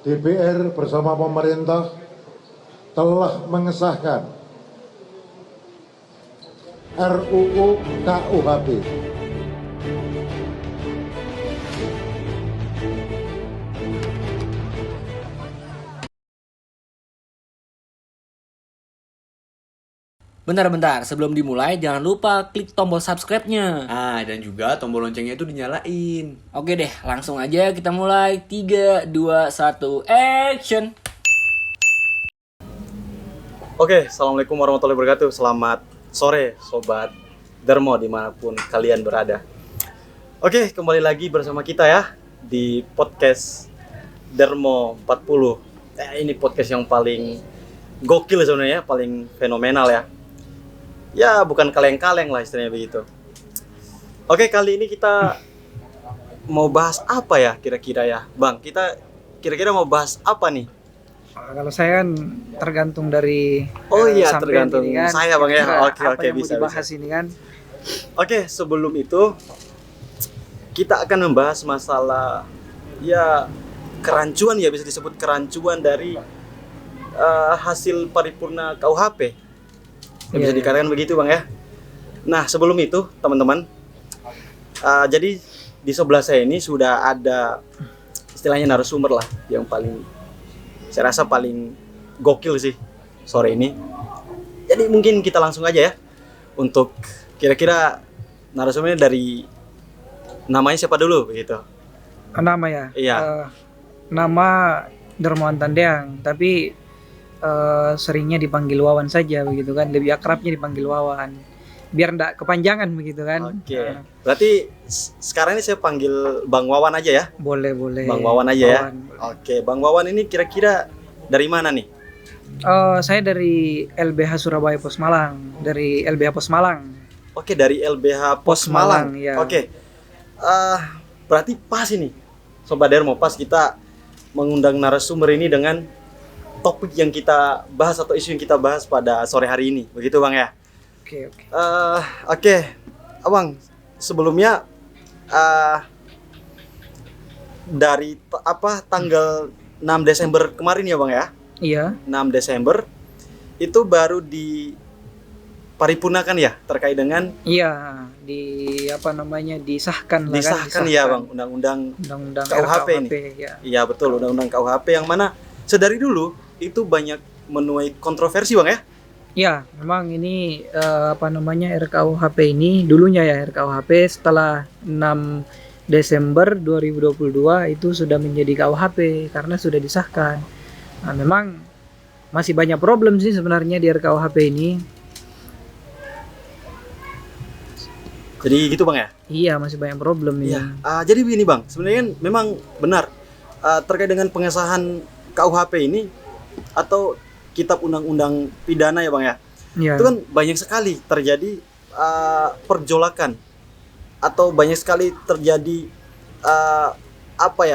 DPR bersama pemerintah telah mengesahkan RUU KUHP. Bentar, sebelum dimulai jangan lupa klik tombol subscribe-nya. Dan juga tombol loncengnya itu dinyalain. Oke deh, langsung aja kita mulai. 3, 2, 1, action! Oke, Assalamualaikum warahmatullahi wabarakatuh. Selamat sore Sobat Dermo dimanapun kalian berada. Oke, kembali lagi bersama kita ya di podcast Dermo 40. Ini podcast yang paling gokil sebenarnya, paling fenomenal ya. Ya, bukan kaleng-kaleng lah istilahnya begitu. Oke, kali ini kita mau bahas apa ya kira-kira ya? Bang, kita kira-kira mau bahas apa nih? Kalau saya kan tergantung dari sampean tergantung ini kan, saya Bang ya. Oke, apa yang bisa. mau dibahas ini kan. Oke, sebelum itu kita akan membahas masalah ya kerancuan ya, bisa disebut kerancuan dari hasil paripurna KUHP. Ya, bisa dikatakan begitu Bang ya. Nah, sebelum itu teman-teman, jadi di sebelah saya ini sudah ada istilahnya narasumber lah yang paling, saya rasa paling gokil sih sore ini. Jadi mungkin kita langsung aja ya untuk kira-kira narasumbernya dari namanya siapa dulu begitu. Nama ya. Iya. Nama Dermawan Tandeang, tapi seringnya dipanggil Wawan saja begitu kan. Lebih akrabnya dipanggil Wawan. Biar enggak kepanjangan begitu kan. Oke. Berarti sekarang ini saya panggil Bang Wawan aja ya. Boleh. Bang Wawan aja ya. Wawan. Oke, Bang Wawan ini kira-kira dari mana nih? Saya dari LBH Surabaya Pos Malang. Dari LBH Pos Malang. Oke, dari LBH Pos Malang. Ya. Oke. Berarti pas ini Sobat Dermo, pas kita mengundang narasumber ini dengan topik yang kita bahas atau isu yang kita bahas pada sore hari ini. Begitu Bang ya? Oke. Oke. Abang, sebelumnya dari tanggal 6 Desember kemarin ya Bang ya? Iya. 6 Desember itu baru diparipurnakan ya terkait dengan disahkan ya Bang, undang-undang KUHP ini. Ya. Iya betul, undang-undang KUHP yang mana sedari dulu itu banyak menuai kontroversi Bang ya? Ya, memang ini RKUHP ini dulunya ya RKUHP setelah 6 Desember 2022 itu sudah menjadi KUHP karena sudah disahkan. Nah, memang masih banyak problem sih sebenarnya di RKUHP ini. Jadi gitu Bang ya? Iya, masih banyak problem ini. Iya. Jadi begini Bang, sebenarnya kan memang benar terkait dengan pengesahan KUHP ini atau Kitab Undang-Undang Pidana ya Bang ya? Iya. Itu kan banyak sekali terjadi perjolakan atau banyak sekali terjadi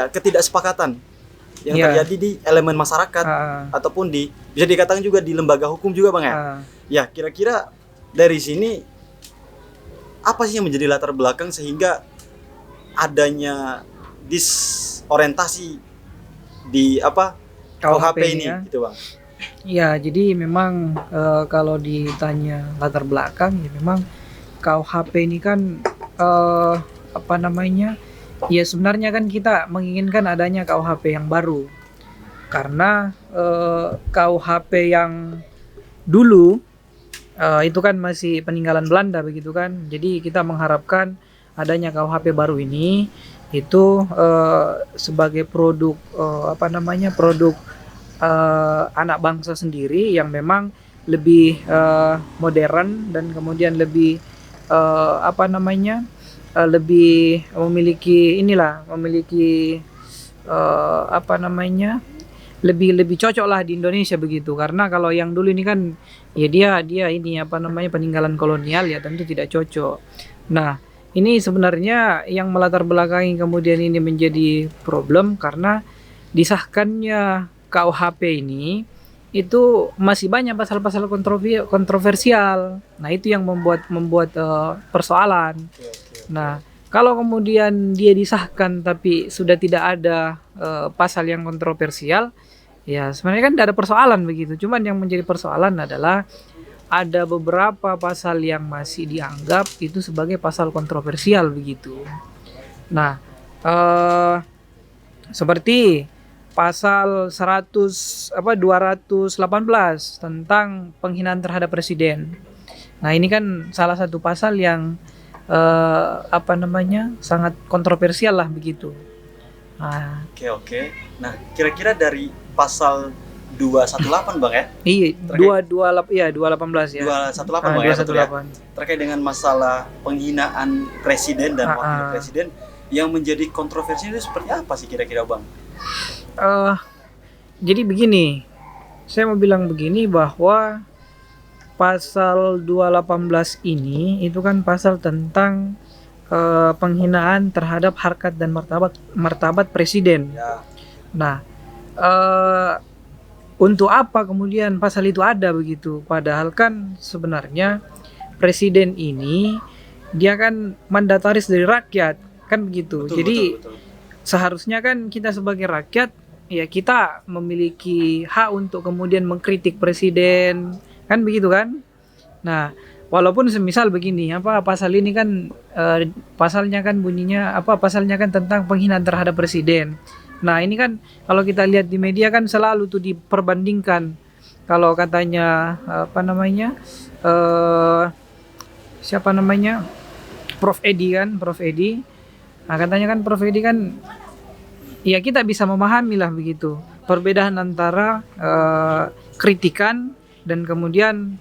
ketidaksepakatan yang terjadi di elemen masyarakat ataupun bisa dikatakan juga di lembaga hukum juga Bang ya? Ya, kira-kira dari sini apa sih yang menjadi latar belakang sehingga adanya disorientasi di KUHP ini ya. gitu Bang? Ya, jadi memang kalau ditanya latar belakang ya memang KUHP ini kan ya sebenarnya kan kita menginginkan adanya KUHP yang baru. Karena KUHP yang dulu itu kan masih peninggalan Belanda begitu kan. Jadi kita mengharapkan adanya KUHP baru ini itu sebagai produk produk anak bangsa sendiri yang memang lebih modern dan kemudian lebih lebih memiliki lebih cocok lah di Indonesia begitu. Karena kalau yang dulu ini kan ya dia ini peninggalan kolonial ya, tentu tidak cocok. Nah, ini sebenarnya yang melatar belakangi kemudian ini menjadi problem karena disahkannya KUHP ini itu masih banyak pasal-pasal kontroversial. Nah, itu yang membuat persoalan. Nah, kalau kemudian dia disahkan tapi sudah tidak ada pasal yang kontroversial, ya sebenarnya kan tidak ada persoalan begitu. Cuman yang menjadi persoalan adalah ada beberapa pasal yang masih dianggap itu sebagai pasal kontroversial begitu. Nah, seperti pasal 218 tentang penghinaan terhadap presiden. Nah, ini kan salah satu pasal yang sangat kontroversial lah begitu. Nah, Oke. Nah, kira-kira dari pasal 218 Bang ya? iya, Terkait- 218 ya. 218 Bang ya, betul ya? 218. Terkait dengan masalah penghinaan presiden dan wakil Ah. presiden yang menjadi kontroversi itu seperti apa sih kira-kira Bang? Jadi begini, saya mau bilang begini bahwa pasal 218 ini itu kan pasal tentang penghinaan terhadap harkat dan martabat presiden. Ya, Nah, untuk apa kemudian pasal itu ada begitu? Padahal kan sebenarnya presiden ini dia kan mandataris dari rakyat, kan begitu. betul, Jadi betul. seharusnya kan kita sebagai rakyat ya kita memiliki hak untuk kemudian mengkritik presiden, kan begitu kan? Nah, walaupun semisal begini, pasal ini kan pasalnya kan bunyinya pasalnya kan tentang penghinaan terhadap presiden. Nah, ini kan kalau kita lihat di media kan selalu tuh diperbandingkan. Kalau katanya siapa namanya? Prof Edi. Nah, katanya kan Prof Edi kan ya kita bisa memahami lah begitu perbedaan antara kritikan dan kemudian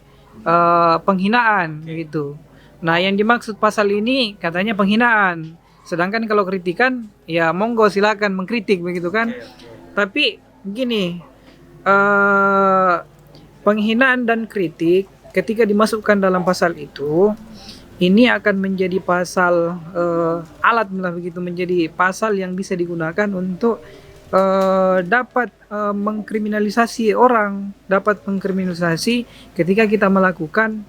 penghinaan gitu. Nah, yang dimaksud pasal ini katanya penghinaan. Sedangkan kalau kritikan ya monggo silakan mengkritik begitu kan. Tapi gini, penghinaan dan kritik ketika dimasukkan dalam pasal itu ini akan menjadi pasal alat lah begitu, menjadi pasal yang bisa digunakan untuk dapat mengkriminalisasi orang, dapat mengkriminalisasi ketika kita melakukan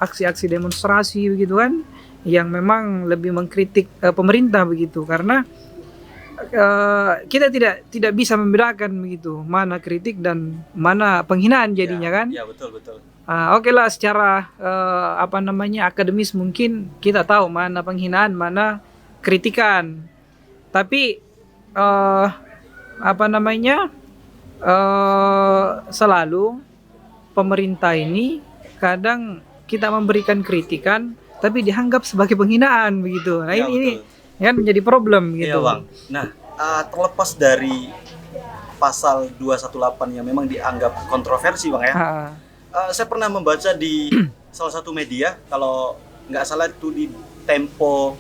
aksi-aksi demonstrasi begitu kan, yang memang lebih mengkritik pemerintah begitu, karena kita tidak bisa membedakan begitu mana kritik dan mana penghinaan jadinya kan. Ya, betul. Oke lah, secara akademis mungkin kita tahu mana penghinaan, mana kritikan. Tapi selalu pemerintah ini kadang kita memberikan kritikan tapi dianggap sebagai penghinaan begitu. Nah, Ya, ini betul. kan menjadi problem Iya gitu. Bang. Nah, terlepas dari pasal 218 yang memang dianggap kontroversi Bang ya. Saya pernah membaca di salah satu media, kalau nggak salah itu di Tempo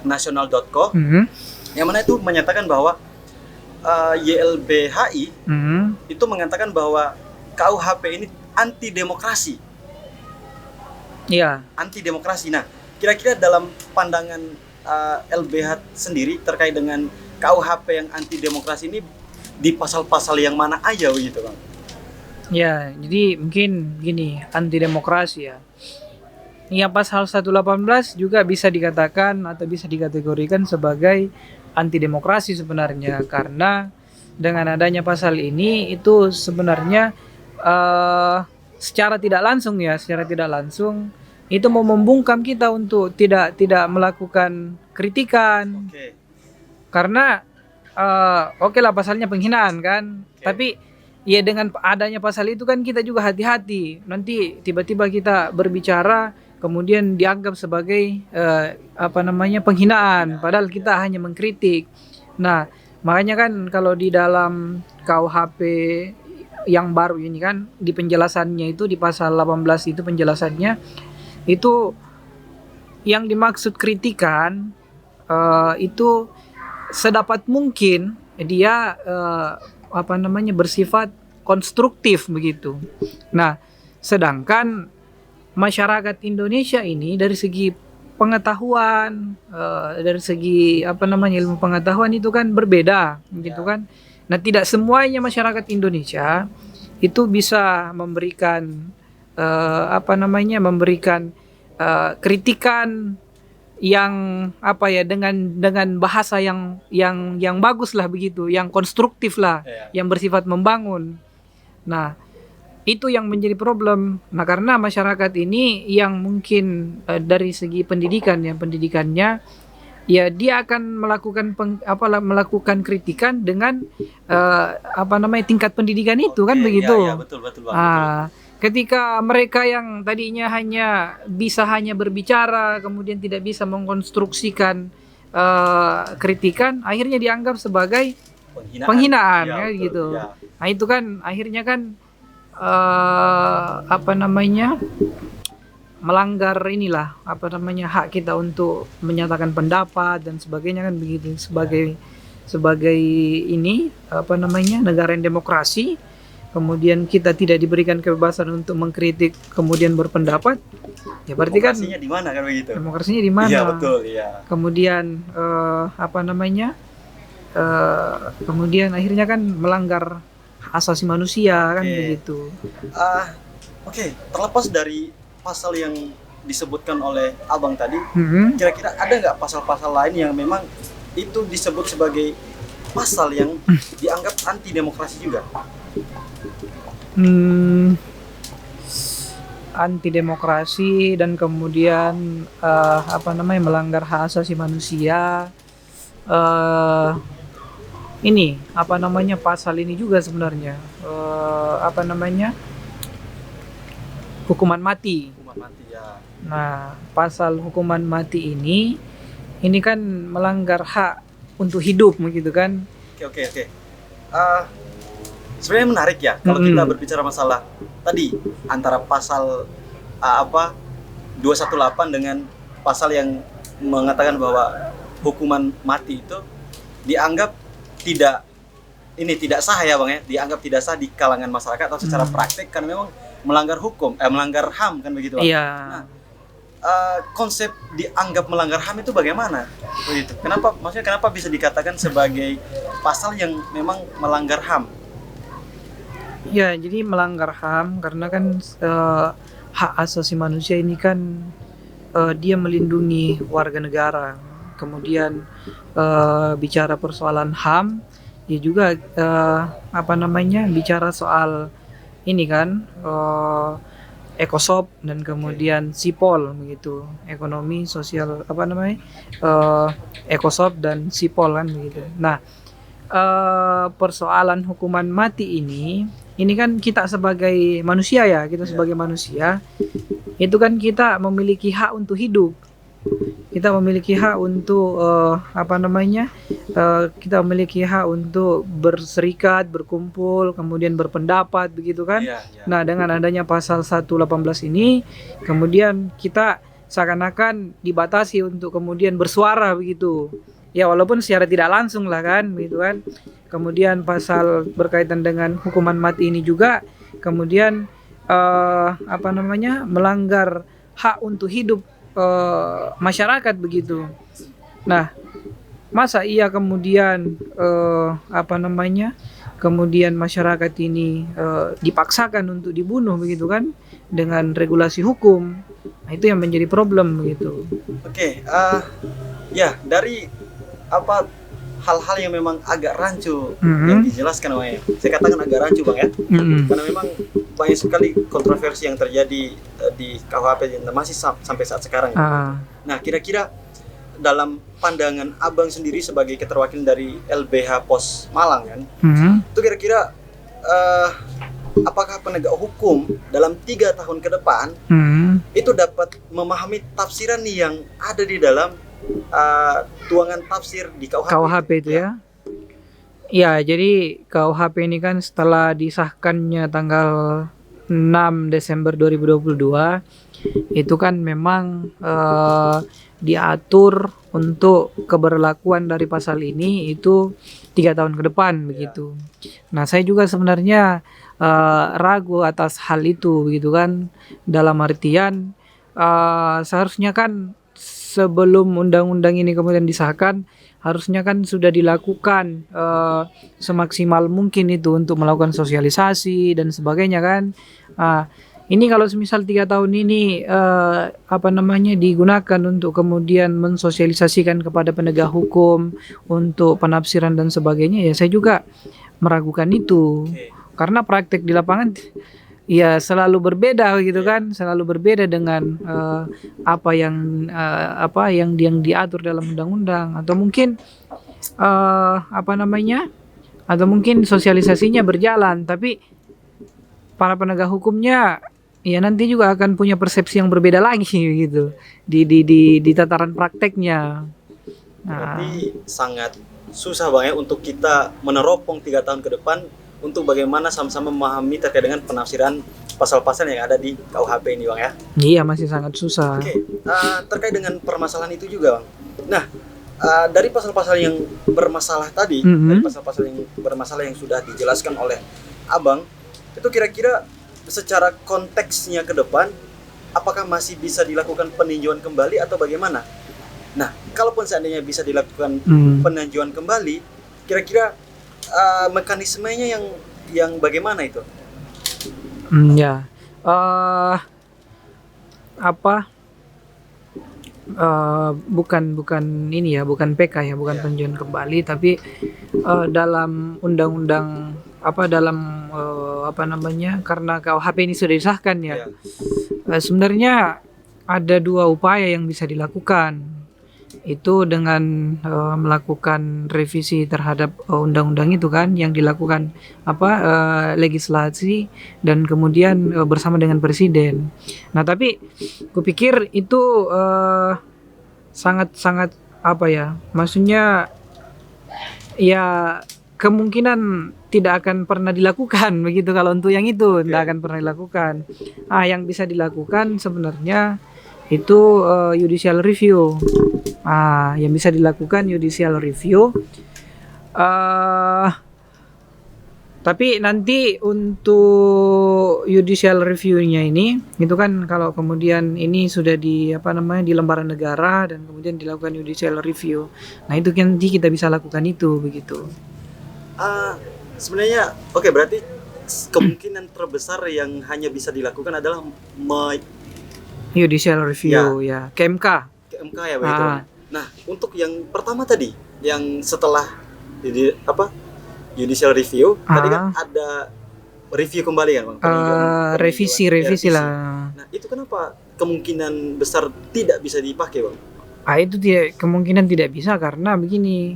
nasional.co, yang mana itu menyatakan bahwa YLBHI itu mengatakan bahwa KUHP ini anti demokrasi. Iya. Anti demokrasi. Nah, kira-kira dalam pandangan LBH sendiri terkait dengan KUHP yang anti demokrasi ini di pasal-pasal yang mana aja begitu Bang? Ya, jadi mungkin gini, anti demokrasi ya. Ya, pasal 118 juga bisa dikatakan atau bisa dikategorikan sebagai anti demokrasi sebenarnya, karena dengan adanya pasal ini itu sebenarnya secara tidak langsung itu mau membungkam kita untuk tidak melakukan kritikan. Oke. Karena oke lah pasalnya penghinaan kan, tapi ya dengan adanya pasal itu kan kita juga hati-hati, nanti tiba-tiba kita berbicara kemudian dianggap sebagai penghinaan, padahal kita hanya mengkritik. Nah, makanya kan kalau di dalam KUHP yang baru ini kan di penjelasannya itu di pasal 18 itu penjelasannya itu yang dimaksud kritikan itu sedapat mungkin dia bersifat konstruktif begitu. Nah, sedangkan masyarakat Indonesia ini dari segi pengetahuan, dari segi ilmu pengetahuan itu kan berbeda, gitu kan. Nah, tidak semuanya masyarakat Indonesia itu bisa memberikan kritikan yang apa ya, dengan bahasa yang bagus lah begitu, yang konstruktif lah, yang bersifat membangun. Nah, itu yang menjadi problem. Nah, karena masyarakat ini yang mungkin dari segi pendidikannya ya dia akan melakukan kritikan dengan tingkat pendidikan itu kan begitu. Iya, betul Bang. Ketika mereka yang tadinya bisa hanya berbicara, kemudian tidak bisa mengkonstruksikan kritikan, akhirnya dianggap sebagai penghinaan Ya, ya, betul, gitu. ya. Nah, itu kan akhirnya kan melanggar hak kita untuk menyatakan pendapat dan sebagainya kan begitu, sebagai negara yang demokrasi, kemudian kita tidak diberikan kebebasan untuk mengkritik kemudian berpendapat, ya berarti kan Demokrasinya di mana kan begitu? demokrasinya di mana? Iya, betul, iya. Kemudian kemudian akhirnya kan melanggar hak asasi manusia kan begitu. Oke, terlepas dari pasal yang disebutkan oleh Abang tadi, kira-kira ada nggak pasal-pasal lain yang memang itu disebut sebagai pasal yang dianggap anti demokrasi juga? Anti demokrasi dan kemudian melanggar hak asasi manusia. Pasal ini juga sebenarnya hukuman mati. Hukuman mati ya. Nah, pasal hukuman mati ini kan melanggar hak untuk hidup begitu kan. Oke. Sebenarnya menarik ya kalau kita berbicara masalah tadi antara pasal 218 dengan pasal yang mengatakan bahwa hukuman mati itu dianggap tidak sah ya Bang ya, dianggap tidak sah di kalangan masyarakat atau secara praktik karena memang melanggar hukum, melanggar HAM kan begitu Bang. Iya. Nah, konsep dianggap melanggar HAM itu bagaimana? Begitu. Kenapa bisa dikatakan sebagai pasal yang memang melanggar HAM? Ya, jadi melanggar HAM karena kan hak asasi manusia ini kan dia melindungi warga negara. Kemudian bicara persoalan HAM, dia juga bicara soal ini kan Ekosop dan kemudian Sipol begitu, ekonomi sosial Ekosop dan Sipol kan begitu. Nah, persoalan hukuman mati ini kan kita sebagai manusia ya, sebagai manusia itu kan kita memiliki hak untuk hidup. Kita memiliki hak untuk kita memiliki hak untuk berserikat, berkumpul, kemudian berpendapat begitu kan. Nah, dengan adanya pasal 118 ini kemudian kita seakan-akan dibatasi untuk kemudian bersuara begitu. Ya, walaupun secara tidak langsung lah kan begitu kan. Kemudian pasal berkaitan dengan hukuman mati ini juga kemudian melanggar hak untuk hidup masyarakat begitu. Nah, masa iya kemudian kemudian masyarakat ini dipaksakan untuk dibunuh begitu kan dengan regulasi hukum. Nah, itu yang menjadi problem begitu. Oke, ya dari hal-hal yang memang agak rancu yang dijelaskan Bang ya. Saya katakan agak rancu Bang ya. Karena memang banyak sekali kontroversi yang terjadi di KUHP yang masih sampai saat sekarang. Nah, kira-kira dalam pandangan Abang sendiri sebagai keterwakilan dari LBH Pos Malang kan, itu kira-kira apakah penegak hukum dalam 3 tahun ke depan itu dapat memahami tafsiran yang ada di dalam tuangan tafsir di KUHP itu ya? Ya, jadi KUHP ini kan setelah disahkannya tanggal 6 Desember 2022 itu kan memang diatur untuk keberlakuan dari pasal ini itu 3 tahun ke depan begitu. Nah, saya juga sebenarnya ragu atas hal itu begitu kan, dalam artian seharusnya kan sebelum undang-undang ini kemudian disahkan harusnya kan sudah dilakukan semaksimal mungkin itu untuk melakukan sosialisasi dan sebagainya kan. Ini kalau semisal 3 tahun ini digunakan untuk kemudian mensosialisasikan kepada penegak hukum untuk penafsiran dan sebagainya, ya saya juga meragukan itu. Karena praktek di lapangan ya selalu berbeda gitu kan, selalu berbeda dengan apa yang diatur dalam undang-undang, atau mungkin atau mungkin sosialisasinya berjalan tapi para penegak hukumnya ya nanti juga akan punya persepsi yang berbeda lagi gitu di tataran prakteknya. Berarti sangat susah Bang ya untuk kita meneropong 3 tahun ke depan untuk bagaimana sama-sama memahami terkait dengan penafsiran pasal-pasal yang ada di KUHP ini Bang ya. Iya, masih sangat susah. Oke, terkait dengan permasalahan itu juga Bang. Nah, dari pasal-pasal yang bermasalah tadi, dari pasal-pasal yang bermasalah yang sudah dijelaskan oleh Abang, itu kira-kira secara konteksnya ke depan, apakah masih bisa dilakukan peninjauan kembali atau bagaimana? Nah, kalaupun seandainya bisa dilakukan peninjauan kembali, kira-kira mekanismenya yang bagaimana itu? Ya, bukan ini ya, bukan PK ya, bukan peninjauan kembali, tapi dalam undang-undang karena KUHP ini sudah disahkan ya. Sebenarnya ada 2 upaya yang bisa dilakukan, itu dengan melakukan revisi terhadap undang-undang itu kan, yang dilakukan legislasi dan kemudian bersama dengan presiden. Nah tapi kupikir itu sangat maksudnya ya kemungkinan tidak akan pernah dilakukan begitu. Kalau untuk yang itu tidak akan pernah dilakukan. Yang bisa dilakukan sebenarnya itu judicial review. Yang bisa dilakukan judicial review. Tapi nanti untuk judicial review-nya ini, itu kan kalau kemudian ini sudah di di lembaran negara dan kemudian dilakukan judicial review. Nah itu nanti kita bisa lakukan itu begitu. Sebenarnya berarti kemungkinan terbesar yang hanya bisa dilakukan adalah judicial review ya, ke MK ya begitu. Nah, untuk yang pertama tadi, yang setelah judicial review, tadi kan ada review kembali kan Bang? Revisi lah. Nah, itu kenapa kemungkinan besar tidak bisa dipakai Bang? Itu kemungkinan tidak bisa karena begini,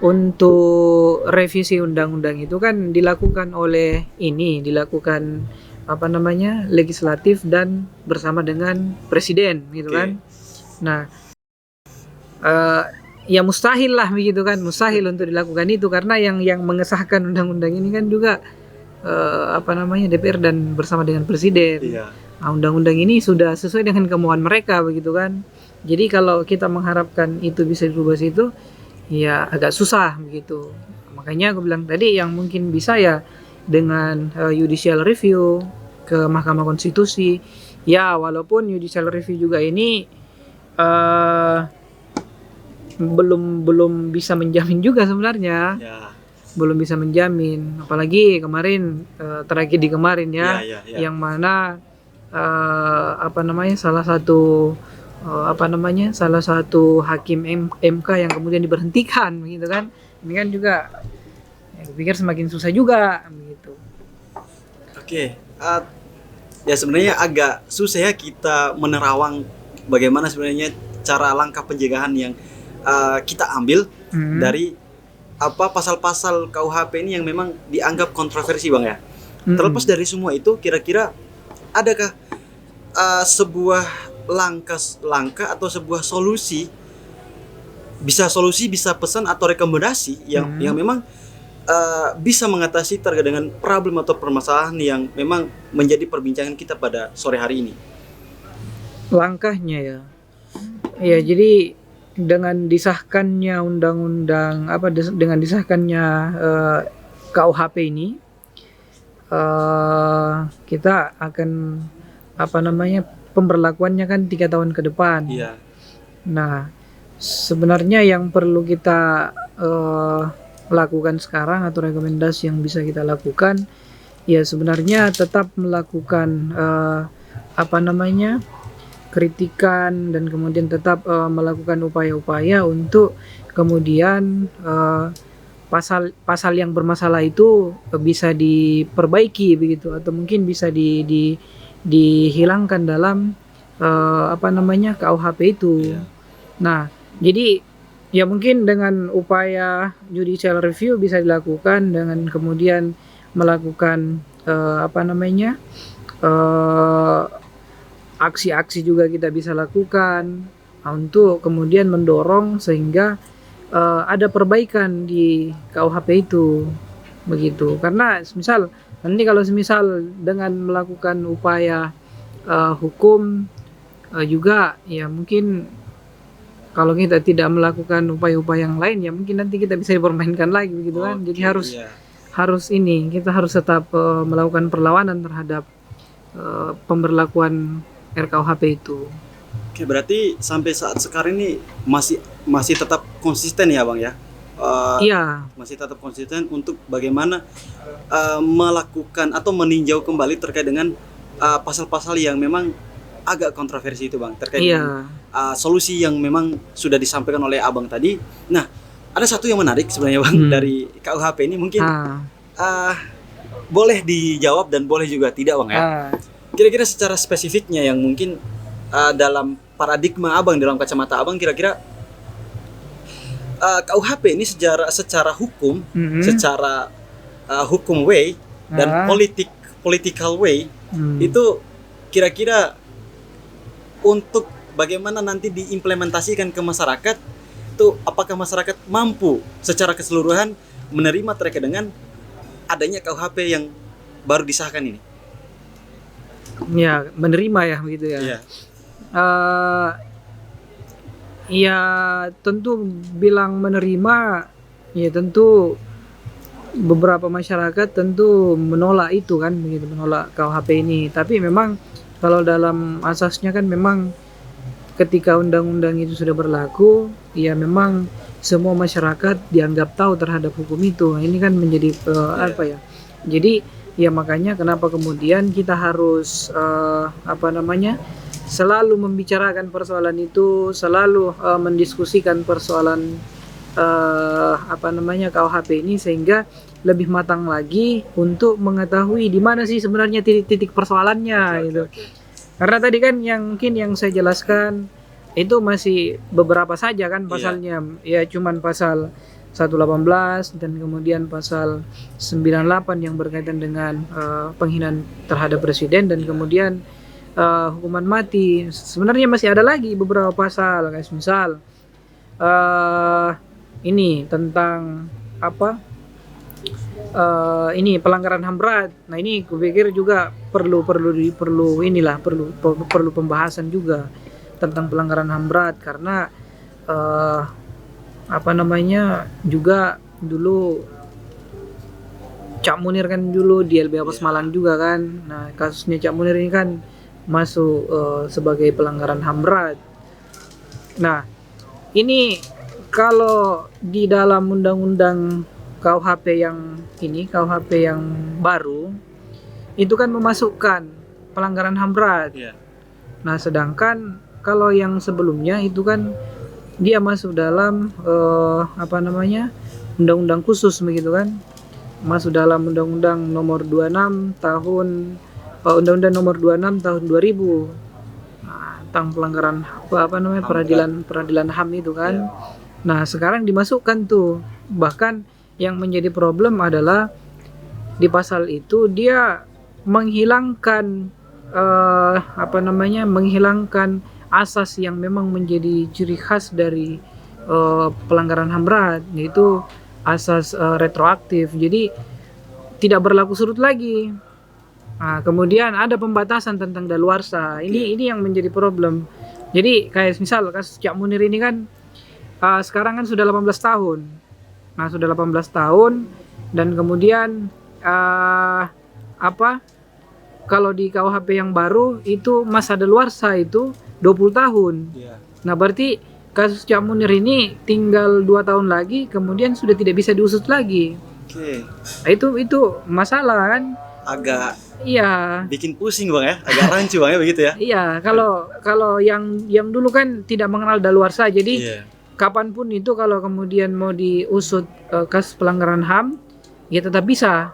untuk revisi undang-undang itu kan dilakukan legislatif dan bersama dengan presiden gitu kan. Nah, ya mustahil lah begitu kan, mustahil untuk dilakukan itu karena yang mengesahkan undang-undang ini kan juga DPR dan bersama dengan presiden. Undang-undang ini sudah sesuai dengan kemauan mereka begitu kan. Jadi kalau kita mengharapkan itu bisa dirubah situ, ya agak susah begitu. Makanya aku bilang tadi yang mungkin bisa ya dengan judicial review ke Mahkamah Konstitusi. Ya walaupun judicial review juga ini belum bisa menjamin juga sebenarnya. Belum bisa menjamin, apalagi kemarin tragedi kemarin yang mana salah satu hakim MK yang kemudian diberhentikan begitu kan. Ini kan juga aku pikir semakin susah juga begitu. Ya sebenarnya agak susah ya kita menerawang bagaimana sebenarnya cara langkah pencegahan yang kita ambil dari pasal-pasal KUHP ini yang memang dianggap kontroversi Bang ya. Terlepas dari semua itu, kira-kira adakah sebuah langkah atau sebuah solusi, bisa pesan atau rekomendasi yang memang bisa mengatasi terkait dengan problem atau permasalahan yang memang menjadi perbincangan kita pada sore hari ini? Langkahnya ya jadi dengan disahkannya dengan disahkannya KUHP ini, kita akan pemberlakuannya kan 3 tahun ke depan. Nah sebenarnya yang perlu kita lakukan sekarang atau rekomendasi yang bisa kita lakukan ya sebenarnya tetap melakukan apa namanya kritikan dan kemudian tetap melakukan upaya-upaya untuk kemudian pasal yang bermasalah itu bisa diperbaiki begitu, atau mungkin bisa dihilangkan dalam apa namanya KUHP itu. Nah, jadi ya mungkin dengan upaya judicial review bisa dilakukan, dengan kemudian melakukan apa namanya aksi-aksi juga kita bisa lakukan untuk kemudian mendorong sehingga ada perbaikan di KUHP itu begitu. Karena misal nanti kalau semisal dengan melakukan upaya hukum juga ya mungkin kalau kita tidak melakukan upaya-upaya yang lain ya mungkin nanti kita bisa dipermainkan lagi begitu kan. Jadi harus ini kita harus tetap melakukan perlawanan terhadap pemberlakuan RKUHP itu. Oke, berarti sampai saat sekarang ini masih tetap konsisten ya Bang ya? Iya. Masih tetap konsisten untuk bagaimana melakukan atau meninjau kembali terkait dengan pasal-pasal yang memang agak kontroversi itu Bang, terkait dengan solusi yang memang sudah disampaikan oleh Abang tadi. Nah, ada satu yang menarik sebenarnya Bang dari KUHP ini, mungkin boleh dijawab dan boleh juga tidak Bang ya. Kira-kira secara spesifiknya yang mungkin dalam paradigma Abang, dalam kacamata Abang, kira-kira KUHP ini secara hukum, secara hukum way dan political way itu kira-kira untuk bagaimana nanti diimplementasikan ke masyarakat itu, apakah masyarakat mampu secara keseluruhan menerima terkait dengan adanya KUHP yang baru disahkan ini? Ya, menerima ya begitu ya. Iya. Ya tentu bilang menerima, ya tentu beberapa masyarakat tentu menolak itu kan, begitu, menolak KUHP ini. Tapi memang kalau dalam asasnya kan memang ketika undang-undang itu sudah berlaku, ya memang semua masyarakat dianggap tahu terhadap hukum itu. Nah, ini kan menjadi apa ya? Jadi ya makanya kenapa kemudian kita harus apa namanya? Selalu membicarakan persoalan itu, selalu mendiskusikan persoalan apa namanya KUHP ini sehingga lebih matang lagi untuk mengetahui di mana sih sebenarnya titik-titik persoalannya gitu. Karena tadi kan mungkin yang saya jelaskan itu masih beberapa saja kan pasalnya, ya cuman pasal 118 dan kemudian pasal 98 yang berkaitan dengan penghinaan terhadap presiden dan kemudian hukuman mati. Sebenarnya masih ada lagi beberapa pasal, kayak misal ini tentang apa? Ini pelanggaran HAM berat. Nah, ini kupikir juga perlu pembahasan juga tentang pelanggaran HAM berat karena apa namanya juga dulu Cak Munir kan dulu di LBH Malang juga kan. Nah, kasusnya Cak Munir ini kan masuk sebagai pelanggaran HAM berat. Nah, ini kalau di dalam undang-undang KUHP yang baru itu kan memasukkan pelanggaran HAM berat. Nah, sedangkan kalau yang sebelumnya itu kan dia masuk dalam apa namanya undang-undang khusus begitu kan, masuk dalam undang-undang nomor 26 tahun undang-undang nomor 26 tahun 2000 tentang pelanggaran apa namanya peradilan HAM itu kan. Nah, sekarang dimasukkan tuh, bahkan yang menjadi problem adalah di pasal itu dia menghilangkan menghilangkan asas yang memang menjadi ciri khas dari pelanggaran HAM berat, yaitu asas retroaktif. Jadi tidak berlaku surut lagi. Nah, kemudian ada pembatasan tentang daluarsa. Ini yang menjadi problem. Jadi kayak misal kasus Cak Munir ini kan sekarang kan sudah 18 tahun. Nah, sudah 18 tahun dan kemudian kalau di KUHP yang baru itu masa daluarsa itu 20 tahun. Nah, berarti kasus Cak Munir ini tinggal 2 tahun lagi kemudian sudah tidak bisa diusut lagi. Nah, itu masalah kan. agak Iya. bikin pusing Bang ya, agak rancu Bang ya begitu ya. Iya, kalau yang dulu kan tidak mengenal daluarsa, jadi Iya. kapanpun itu kalau kemudian mau diusut kasus pelanggaran HAM, ya tetap bisa.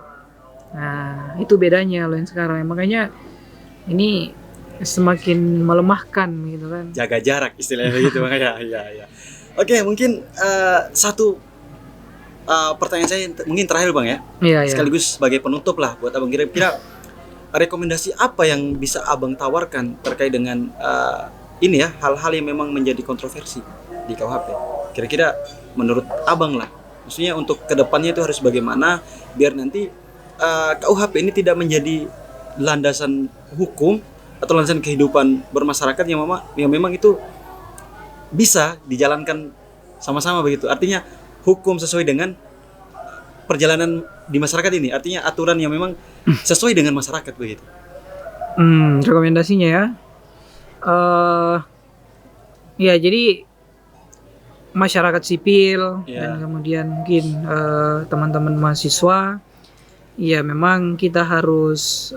Nah, itu bedanya loh yang sekarang. Makanya ini semakin melemahkan gitu kan. Jaga jarak istilahnya begitu Bang ya. Iya, iya. Oke, mungkin satu pertanyaan saya mungkin terakhir Bang ya. Iya, iya. Sekaligus sebagai penutup lah buat Abang, kira-kira rekomendasi apa yang bisa Abang tawarkan terkait dengan ini ya, hal-hal yang memang menjadi kontroversi di KUHP. Kira-kira menurut Abang lah, maksudnya untuk kedepannya itu harus bagaimana biar nanti KUHP ini tidak menjadi landasan hukum atau landasan kehidupan bermasyarakat yang memang itu bisa dijalankan sama-sama begitu. Artinya hukum sesuai dengan perjalanan di masyarakat ini. Artinya aturan yang memang sesuai dengan masyarakat begitu. Rekomendasinya ya. Ya jadi masyarakat sipil Ya. dan kemudian mungkin teman-teman mahasiswa, ya memang kita harus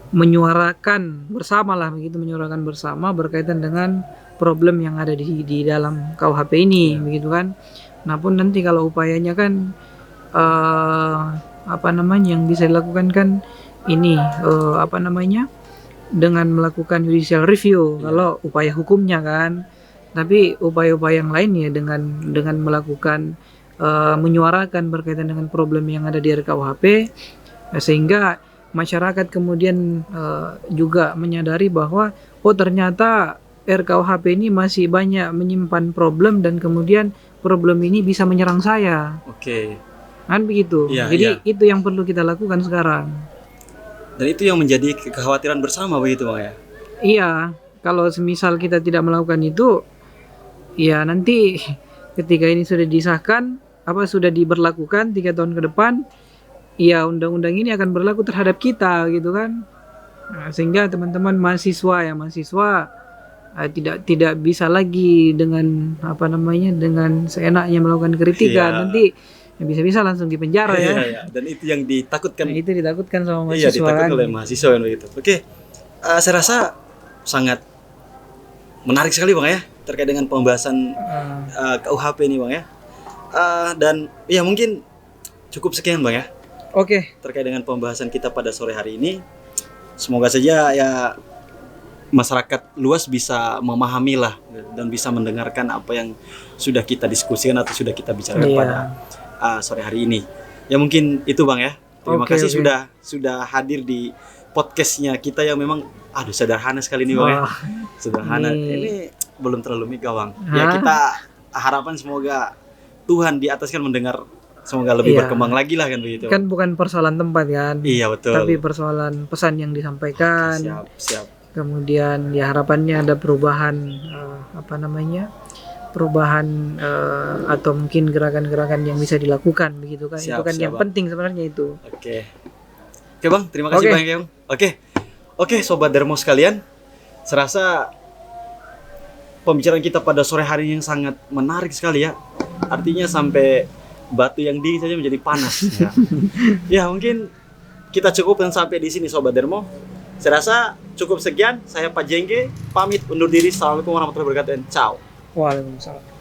menyuarakan bersama lah begitu, menyuarakan bersama berkaitan dengan problem yang ada di dalam KUHP ini begitu kan. Nah pun nanti kalau upayanya kan yang bisa dilakukan kan ini dengan melakukan judicial review kalau upaya hukumnya kan. Tapi upaya-upaya yang lain ya dengan melakukan menyuarakan berkaitan dengan problem yang ada di RKUHP, sehingga masyarakat kemudian juga menyadari bahwa ternyata RKUHP ini masih banyak menyimpan problem dan kemudian problem ini bisa menyerang saya. Oke. Kan begitu. Iya, Jadi iya. itu yang perlu kita lakukan sekarang. Dan itu yang menjadi kekhawatiran bersama begitu Bang ya. Iya, kalau semisal kita tidak melakukan itu, ya nanti ketika ini sudah disahkan, sudah diberlakukan 3 tahun ke depan, ya undang-undang ini akan berlaku terhadap kita gitu kan. Nah, sehingga teman-teman mahasiswa tidak bisa lagi dengan dengan seenaknya melakukan kritikan. Iya. Nanti bisa-bisa langsung dipenjara ya. Iya. Dan itu yang ditakutkan. Nah, itu ditakutkan sama Iya, mahasiswa ditakutkan kan. oleh mahasiswa kan begitu. Oke. Saya rasa sangat menarik sekali Bang ya terkait dengan pembahasan KUHP ini Bang ya. Dan ya mungkin cukup sekian Bang ya Oke. terkait dengan pembahasan kita pada sore hari ini. Semoga saja ya masyarakat luas bisa memahami lah dan bisa mendengarkan apa yang sudah kita diskusikan atau sudah kita bicarakan Iya. pada sore hari ini. Ya mungkin itu Bang ya. Terima Oke, kasih oke. sudah hadir di podcastnya kita yang memang sederhana sekali nih Bang ya. Wah, Sederhana. ini- Ini belum terlalu mega Bang. Ya Hah? kita harapan semoga Tuhan di atas kan mendengar, semoga lebih Iya. berkembang lagi lah kan begitu. kan bukan persoalan tempat kan. Iya betul. Tapi persoalan pesan yang disampaikan. Siap. Kemudian ya harapannya ada perubahan atau mungkin gerakan-gerakan yang bisa dilakukan begitu kan. Siap, Itu kan siap, yang Bang. penting sebenarnya itu. Oke Bang, terima kasih Oke. banyak ya Bang. Oke Sobat Dermo sekalian, serasa pembicaraan kita pada sore hari yang sangat menarik sekali ya. Artinya sampai batu yang dingin saja menjadi panas ya. Ya mungkin kita cukupkan sampai di sini Sobat Dermo. Saya rasa cukup sekian. Saya Pak Jengge pamit undur diri. Assalamualaikum warahmatullahi wabarakatuh. Ciao. Waalaikumsalam.